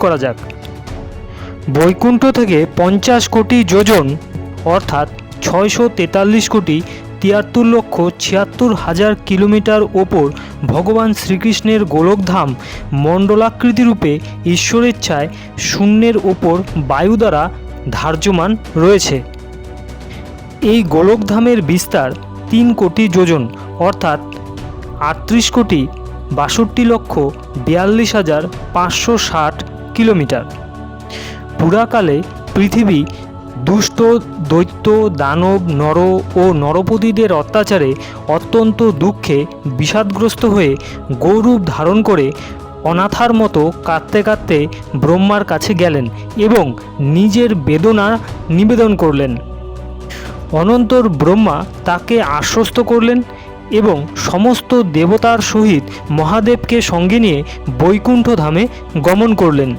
করা যাক। বৈকুণ্ঠ থেকে 50 কোটি যোজন অর্থাৎ 643 কোটি 73,76,000 কিলোমিটার ওপর ভগবান শ্রীকৃষ্ণের গোলকধাম মণ্ডলাকৃতি রূপে ঈশ্বরেচ্ছায় শূন্যের ওপর বায়ু দ্বারা ধার্যমান রয়েছে। এই গোলকধামের বিস্তার 3 কোটি যোজন অর্থাৎ 38 কোটি 62,42,560 কিলোমিটার। পুরাকালে পৃথিবী দুষ্ট দৈত্য দানব নর ও নরপতিদের অত্যাচারে অত্যন্ত দুঃখে বিষাদগ্রস্ত হয়ে গৌরূপ ধারণ করে অনাথার মতো কাঁদতে কাঁদতে ব্রহ্মার কাছে গেলেন এবং নিজের বেদনা নিবেদন করলেন। অনন্তর ব্রহ্মা তাকে আশ্বস্ত করলেন এবং সমস্ত দেবতার সহিত মহাদেবকে সঙ্গে নিয়ে বৈকুণ্ঠ ধামে গমন করলেন।